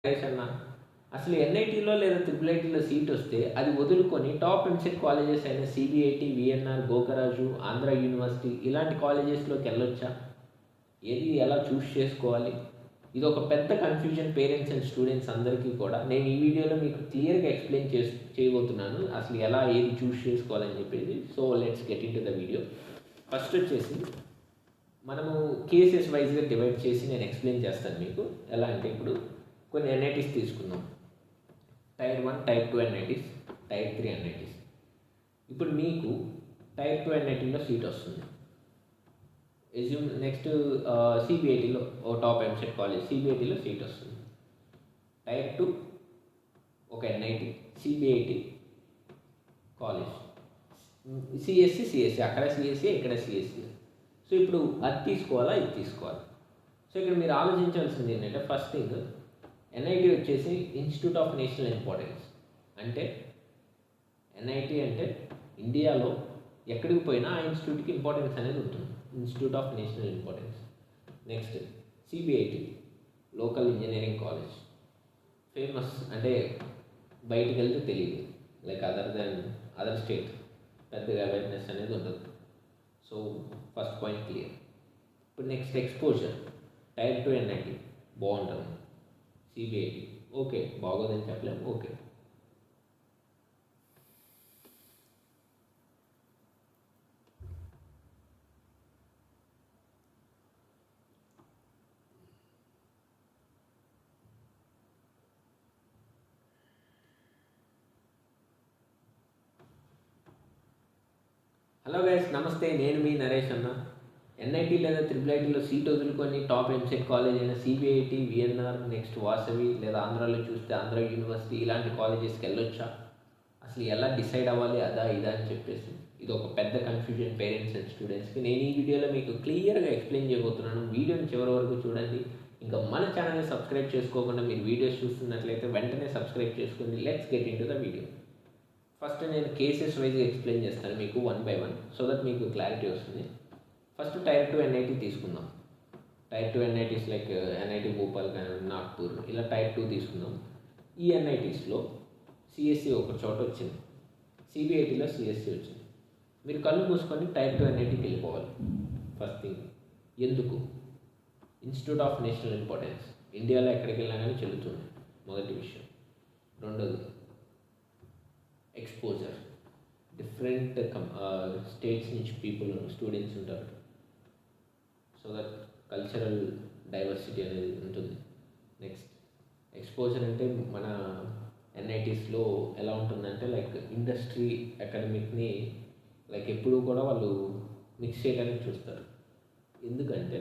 నరేష్ అన్న, అసలు ఎన్ఐటీలో లేదా ట్రిపుల్ ఐటీలో సీట్ వస్తే అది వదులుకొని టాప్ ఎంసెట్ కాలేజెస్ అయిన CBIT, VNR, Gokaraju, Andhra university ఇలాంటి కాలేజెస్లోకి వెళ్ళొచ్చా? ఏది ఎలా చూస్ చేసుకోవాలి? ఇది ఒక పెద్ద కన్ఫ్యూజన్ పేరెంట్స్ అండ్ స్టూడెంట్స్ అందరికీ కూడా. నేను ఈ వీడియోలో మీకు క్లియర్గా ఎక్స్ప్లెయిన్ చేయబోతున్నాను అసలు ఎలా ఏది చూస్ చేసుకోవాలని చెప్పేసి. So let's get in to the video. First వచ్చేసి మనము కేసెస్ వైజ్గా డివైడ్ చేసి నేను ఎక్స్ప్లెయిన్ చేస్తాను మీకు. ఎలా అంటే ఇప్పుడు కొన్ని ఎన్ఐటీస్ తీసుకుందాం. Tier 1, tier 2 NITs, tier 3 NITs. ఇప్పుడు మీకు టైర్ 2 ఎన్ఐటీలో సీట్ వస్తుంది. ఎజ్యూమ్ నెక్స్ట్ సిబిఐటీలో ఓ టాప్ ఎంసెట్ కాలేజ్ సిబిఐటీలో సీట్ వస్తుంది. టైర్ 2 ఒక ఎన్ఐటి, సిబిఐటి కాలేజ్, సిఎస్సి అక్కడ సిఎస్సి ఇక్కడ సిఎస్సి. సో ఇప్పుడు అది తీసుకోవాలా ఇది తీసుకోవాలి? సో ఇక్కడ మీరు ఆలోచించాల్సింది ఏంటంటే ఫస్ట్ థింగ్, ఎన్ఐటి వచ్చేసి ఇన్స్టిట్యూట్ ఆఫ్ నేషనల్ ఇంపార్టెన్స్. అంటే ఎన్ఐటి అంటే ఇండియాలో ఎక్కడికి పోయినా ఆ ఇన్స్టిట్యూట్కి ఇంపార్టెన్స్ అనేది ఉంటుంది, institute of national importance. Next CBIT local engineering college, famous అంటే బయటికి వెళ్తే తెలియదు, లైక్ అదర్ స్టేట్ పెద్దగా అవేర్నెస్ అనేది ఉండదు. So first point clear. ఇప్పుడు నెక్స్ట్ ఎక్స్పోజర్. టైర్ 2 ఎన్ఐటి బాగుంటుంది, సిబిఐటి ఓకే బాగోదని చెప్పలేము, ఓకే. హలో గైస్, నమస్తే. నేను మీ నరేష్ అన్న. ఎన్ఐటి లేదా ట్రిపుల్ ఐటీలో సీట్ వదులుకొని టాప్ ఎంసెట్ కాలేజ్ అయిన సిబిఐటి, విఎన్ఆర్, నెక్స్ట్ వాసవి లేదా ఆంధ్రాలో చూస్తే ఆంధ్ర యూనివర్సిటీ ఇలాంటి కాలేజెస్కి వెళ్ళొచ్చా? అసలు ఎలా డిసైడ్ అవ్వాలి అదా ఇదా అని చెప్పేసి ఇది ఒక పెద్ద కన్ఫ్యూజన్ పేరెంట్స్ అండ్ స్టూడెంట్స్కి. నేను ఈ వీడియోలో మీకు క్లియర్గా ఎక్స్ప్లెయిన్ చేయబోతున్నాను. వీడియోని చివరి వరకు చూడండి. ఇంకా మన ఛానల్ని సబ్స్క్రైబ్ చేసుకోకుండా మీరు వీడియోస్ చూస్తున్నట్లయితే వెంటనే సబ్స్క్రైబ్ చేసుకోండి. Let's get in to the video. First నేను కేసెస్ వైజ్గా ఎక్స్ప్లెయిన్ చేస్తాను మీకు 1 by 1, సో దట్ మీకు క్లారిటీ వస్తుంది. ఫస్ట్ టైర్ 2 ఎన్ఐటి తీసుకుందాం. Tier 2 NITs like NIT Bhopal కానీ నాగ్పూర్ ఇలా టైర్ 2 తీసుకుందాం. ఈ ఎన్ఐటీస్లో సిఎస్సి ఒక చోట వచ్చింది, సిబిఐటిలో సిఎస్సి వచ్చింది. మీరు కళ్ళు మూసుకొని టైర్ 2 ఎన్ఐటికి వెళ్ళిపోవాలి. ఫస్ట్ థింగ్, ఎందుకు? ఇన్స్టిట్యూట్ ఆఫ్ నేషనల్ ఇంపార్టెన్స్, ఇండియాలో ఎక్కడికి వెళ్ళినా కానీ చెల్లుతుంది, మొదటి విషయం. రెండోది ఎక్స్పోజర్, డిఫరెంట్ స్టేట్స్ నుంచి స్టూడెంట్స్ ఉంటారు, సో దట్ కల్చరల్ డైవర్సిటీ అనేది ఉంటుంది. నెక్స్ట్ ఎక్స్పోజర్ అంటే మన ఎన్ఐటీస్లో ఎలా ఉంటుందంటే లైక్ ఇండస్ట్రీ అకాడమిక్ని లైక్ ఎప్పుడూ కూడా వాళ్ళు మిక్స్ చేయడానికి చూస్తారు. ఎందుకంటే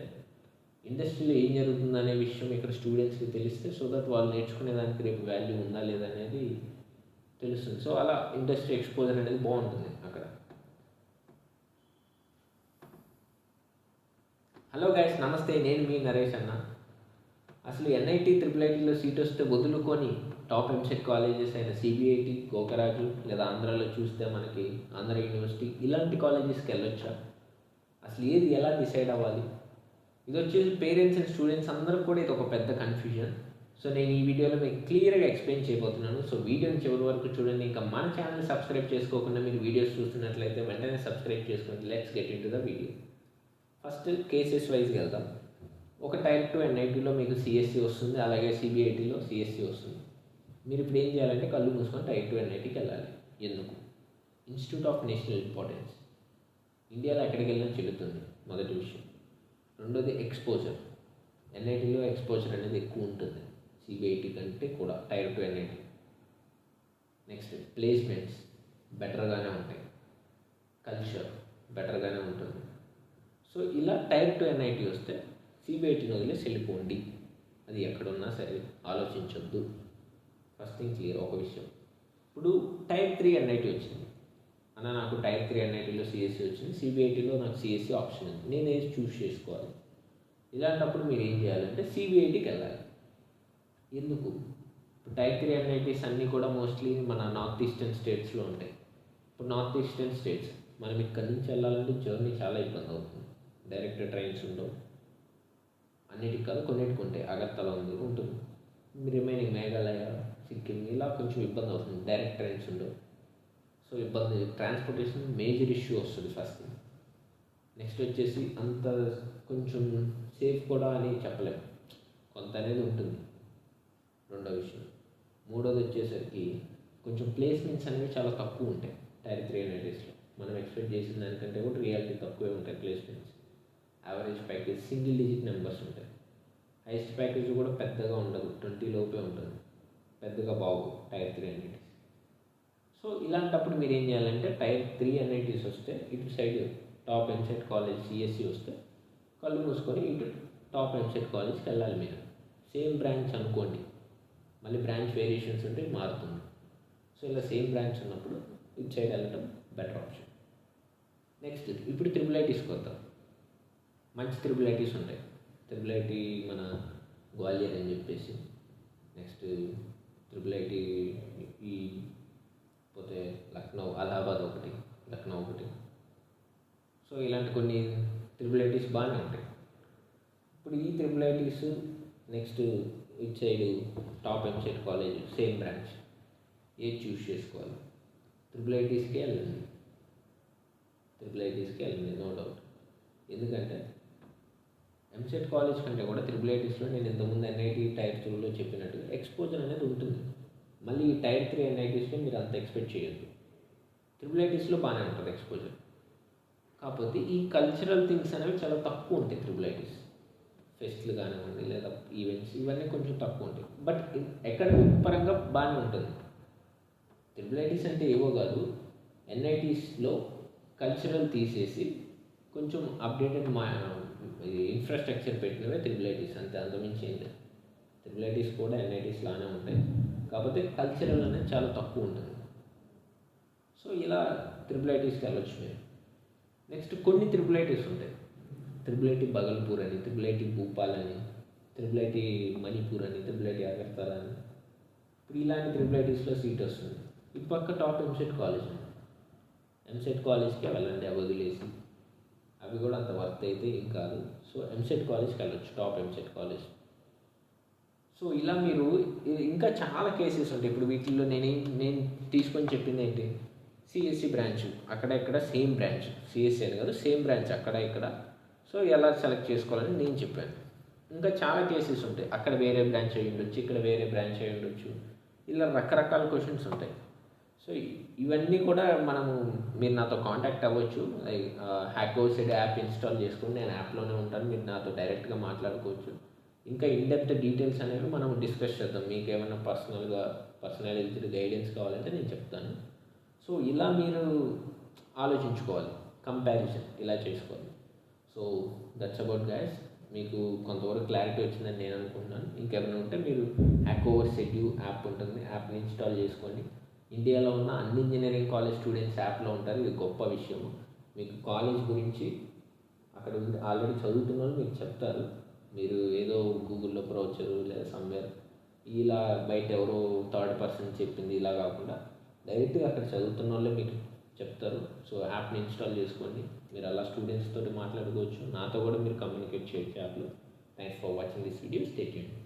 ఇండస్ట్రీలో ఏం జరుగుతుందనే విషయం ఇక్కడ స్టూడెంట్స్కి తెలిస్తే సో దట్ వాళ్ళు నేర్చుకునేదానికి రేపు వాల్యూ ఉందా లేదా అనేది తెలుస్తుంది. సో అలా ఇండస్ట్రీ ఎక్స్పోజర్ అనేది బాగుంటుంది అక్కడ. హలో గైస్, నమస్తే. నేను మీ నరేష్ అన్న. అసలు ఎన్ఐటి ట్రిపుల్ ఐటీలో సీట్ వస్తే వదులుకొని టాప్ ఎంసెట్ కాలేజెస్ అయిన సిబిఐటి, గోకరాజు లేదా ఆంధ్రాలో చూస్తే మనకి ఆంధ్ర యూనివర్సిటీ ఇలాంటి కాలేజెస్కి వెళ్ళొచ్చా? అసలు ఏది ఎలా డిసైడ్ అవ్వాలి? ఇది వచ్చేసి పేరెంట్స్ అండ్ స్టూడెంట్స్ అందరూ కూడా ఇది ఒక పెద్ద కన్ఫ్యూజన్. సో నేను ఈ వీడియోలో మీకు క్లియర్గా ఎక్స్ప్లెయిన్ చేయబోతున్నాను. సో వీడియోని చివరి వరకు చూడండి. ఇంకా మన ఛానల్ సబ్స్క్రైబ్ చేసుకోకుండా మీరు వీడియోస్ చూస్తున్నట్లయితే వెంటనే సబ్స్క్రైబ్ చేసుకోండి. Let's get in to the video. First cases వైజ్కి వెళ్దాం. ఒక టైర్ 2 ఎన్ఐటీలో మీకు సిఎస్సి వస్తుంది, అలాగే సిబిఐటీలో సిఎస్సి వస్తుంది. మీరు ఇప్పుడు ఏం చేయాలంటే కళ్ళు మూసుకొని టైర్ 2 ఎన్ఐటీకి వెళ్ళాలి. ఎందుకు? ఇన్స్టిట్యూట్ ఆఫ్ నేషనల్ ఇంపార్టెన్స్, ఇండియాలో ఎక్కడికి వెళ్ళినా చెల్లుతుంది, మొదటి విషయం. రెండోది ఎక్స్పోజర్, ఎన్ఐటీలో ఎక్స్పోజర్ అనేది ఎక్కువ ఉంటుంది సిబిఐటి కంటే కూడా టైర్ 2 ఎన్ఐటి. నెక్స్ట్ ప్లేస్మెంట్స్ బెటర్గానే ఉంటాయి, కల్చర్ బెటర్గానే ఉంటుంది. సో ఇలా టైర్ 2 ఎన్ఐటి వస్తే సిబిఐటిని వదిలేసి వెళ్ళిపోండి, అది ఎక్కడున్నా సరే ఆలోచించొద్దు. First thing clear. ఒక విషయం, ఇప్పుడు టైర్ 3 ఎన్ఐటి వచ్చింది అన్న, నాకు టైర్ 3 ఎన్ఐటీలో సిఎస్సి వచ్చింది, సిబిఐటిలో నాకు సిఎస్సి ఆప్షన్ ఉంది, నేను ఏది చూస్ చేసుకోవాలి? ఇలాంటప్పుడు మీరు ఏం చేయాలంటే సిబిఐటికి వెళ్ళాలి. ఎందుకు? ఇప్పుడు టైర్ 3 ఎన్ఐటీస్ అన్నీ కూడా మోస్ట్లీ మన నార్త్ ఈస్టర్న్ స్టేట్స్లో ఉంటాయి. ఇప్పుడు నార్త్ ఈస్టర్న్ స్టేట్స్ మనం ఇక్కడి నుంచి వెళ్ళాలంటే జర్నీ చాలా ఇబ్బంది అవుతుంది, డైరెక్ట్ ట్రైన్స్ ఉండవు, అన్నిటికి కాదు కొన్నిటికి ఉంటాయి. అగర్తల ఉంటుంది, రిమైనింగ్ మేఘాలయ, సిక్కిం ఇలా కొంచెం ఇబ్బంది అవుతుంది. డైరెక్ట్ ట్రైన్స్ ఉండవు. సో ఇబ్బంది, ట్రాన్స్పోర్టేషన్ మేజర్ ఇష్యూ వస్తుంది ఫస్ట్. నెక్స్ట్ వచ్చేసి అంత కొంచెం సేఫ్ కూడా అని చెప్పలేము, కొంత అనేది ఉంటుంది. రెండో విషయం. మూడోది వచ్చేసరికి కొంచెం ప్లేస్మెంట్స్ అనేవి చాలా తక్కువ ఉంటాయి టైర్ 3 యూనివర్సిటీస్లో. మనం ఎక్స్పెక్ట్ చేసిన దానికంటే కూడా రియాలిటీ తక్కువే ఉంటాయి placements. Average package single digit numbers ఉంటాయి. హైయెస్ట్ ప్యాకేజ్ కూడా పెద్దగా ఉండదు, 20 లోపే ఉంటుంది. పెద్దగా బాగు టైర్ 3 ఎన్ఐటీస్. సో ఇలాంటప్పుడు మీరు ఏం చేయాలంటే టైర్ 3 ఎన్ఐటీస్ వస్తే ఇటు side top EAMCET college CSE వస్తే కళ్ళు మూసుకొని ఇటు టాప్ ఎంసెట్ కాలేజ్కి వెళ్ళాలి మీరు. సేమ్ బ్రాంచ్ అనుకోండి, మళ్ళీ బ్రాంచ్ వేరియేషన్స్ ఉంటే మారుతుంది. సో ఇలా సేమ్ బ్రాంచ్ ఉన్నప్పుడు ఇటు సైడ్ వెళ్ళడం బెటర్ ఆప్షన్. నెక్స్ట్ ఇప్పుడు త్రిబుల్ ఐటీస్కి వద్దాం. మంచి త్రిబుల్ ఐటీస్ ఉంటాయి. త్రిబుల్ ఐటీ మన గ్వాలియర్ అని చెప్పేసి, నెక్స్ట్ త్రిబుల్ ఐటీ ఈ పోతే లక్నో, అలహాబాద్ ఒకటి, లక్నో ఒకటి. సో ఇలాంటి కొన్ని త్రిబుల్ ఐటీస్ బాగానే ఉంటాయి. ఇప్పుడు ఈ త్రిబుల్ ఐటీస్ నెక్స్ట్ ఇటు side top EAMCET college same branch ఏది చూస్ చేసుకోవాలి? త్రిబుల్ ఐటీస్కి వెళ్ళండి, త్రిబుల్ ఐటీస్కి వెళ్ళండి, నో డౌట్. ఎందుకంటే ఎంసెట్ కాలేజ్ కంటే కూడా త్రిబుల్ ఐటీస్లో నేను ఇంతకుముందు ఎన్ఐటీ టైర్ 2లో చెప్పినట్టుగా ఎక్స్పోజర్ అనేది ఉంటుంది. మళ్ళీ ఈ టైర్ 3 ఎన్ఐటీస్లో మీరు అంత ఎక్స్పెక్ట్ చేయొద్దు. త్రిబుల్ ఐటీస్లో బాగానే ఉంటుంది ఎక్స్పోజర్. కాకపోతే ఈ కల్చరల్ థింగ్స్ అనేవి చాలా తక్కువ ఉంటాయి త్రిబుల్ ఐటీస్. ఫెస్ట్లు కానివ్వండి లేదా ఈవెంట్స్ ఇవన్నీ కొంచెం తక్కువ ఉంటాయి. బట్ అకాడమిక్ పరంగా బాగానే ఉంటుంది. త్రిబుల్ ఐటీస్ అంటే ఏవో కాదు, ఎన్ఐటీస్లో కల్చరల్ తీసేసి కొంచెం అప్డేటెడ్ ఇన్ఫ్రాస్ట్రక్చర్ పెట్టినవే త్రిబుల్ ఐటీస్, అంతే, అంతమించి ఏం లేదు. త్రిబుల్ ఐటీస్ కూడా ఎన్ఐటీస్ లానే ఉంటాయి, కాకపోతే కల్చరల్ అనేది చాలా తక్కువ ఉంటుంది. సో ఇలా త్రిబుల్ ఐటీస్కి వెళ్ళొచ్చు మీరు. నెక్స్ట్ కొన్ని త్రిబుల్ ఐటీస్ ఉంటాయి. త్రిబుల్ ఐటీ బగల్పూర్ అని, త్రిబుల్ ఐటీ భూపాల్ అని, త్రిబుల్ ఐటీ మణిపూర్ అని, త్రిబుల్ ఐటీ అగర్తల అని. ఇప్పుడు ఇలాంటి త్రిబుల్ ఐటీస్లో సీట్ వస్తుంది. ఈ పక్క టాప్ ఎంసెట్ కాలేజ్ ఉంది. ఎంసెట్ కాలేజ్కి వెళ్ళండి, అవి వదిలేసి. అవి కూడా అంత వర్త్ అయితే ఏం కాదు. సో ఎంసెట్ కాలేజ్కి వెళ్ళొచ్చు, టాప్ ఎంసెట్ కాలేజ్. సో ఇలా మీరు ఇంకా చాలా కేసెస్ ఉంటాయి. ఇప్పుడు వీటిల్లో నేను తీసుకొని చెప్పింది ఏంటి, సిఎస్సి బ్రాంచ్ అక్కడ ఇక్కడ సేమ్ బ్రాంచ్, సిఎస్సి అని కాదు సేమ్ బ్రాంచ్ అక్కడ ఇక్కడ. సో ఎలా సెలెక్ట్ చేసుకోవాలని నేను చెప్పాను. ఇంకా చాలా కేసెస్ ఉంటాయి, అక్కడ వేరే బ్రాంచ్ అయ్యి ఉండొచ్చు, ఇక్కడ వేరే బ్రాంచ్ అయ్యి ఉండొచ్చు. ఇలా రకరకాల క్వశ్చన్స్ ఉంటాయి. సో ఇవన్నీ కూడా మీరు నాతో కాంటాక్ట్ అవ్వచ్చు. లైక్ హ్యాకోసెడ్ యాప్ ఇన్స్టాల్ చేసుకుని నేను యాప్లోనే ఉంటాను, మీరు నాతో డైరెక్ట్గా మాట్లాడుకోవచ్చు. ఇంకా ఇన్డెప్త్ డీటెయిల్స్ అనేవి మనం డిస్కస్ చేద్దాం. మీకు ఏమైనా పర్సనలైజ్డ్ గైడెన్స్ కావాలంటే నేను చెప్తాను. సో ఇలా మీరు ఆలోచించుకోవాలి, కంపారిజన్ ఇలా చేసుకోవాలి. So that's about guys. మీకు కొంతవరకు క్లారిటీ వచ్చిందని నేను అనుకుంటున్నాను. ఇంకేమైనా ఉంటే మీరు హ్యాకోసెడ్ యాప్ ఉంటుంది, యాప్ని ఇన్స్టాల్ చేసుకోండి. ఇండియాలో ఉన్న అన్ని ఇంజనీరింగ్ కాలేజ్ స్టూడెంట్స్ యాప్లో ఉంటారు. ఇది గొప్ప విషయం. మీకు కాలేజ్ గురించి అక్కడ ఆల్రెడీ చదువుతున్న వాళ్ళు మీకు చెప్తారు. మీరు ఏదో గూగుల్లో బ్రౌచరు లేదా సమ్వేర్ ఇలా బయట ఎవరో థర్డ్ పర్సన్ చెప్పింది ఇలా కాకుండా డైరెక్ట్గా అక్కడ చదువుతున్న వాళ్ళే మీకు చెప్తారు. సో యాప్ని ఇన్స్టాల్ చేసుకోండి. మీరు అలా స్టూడెంట్స్ తోటి మాట్లాడుకోవచ్చు. నాతో కూడా మీరు కమ్యూనికేట్ చేయొచ్చు యాప్లో. Thanks for watching this video. Stay tuned.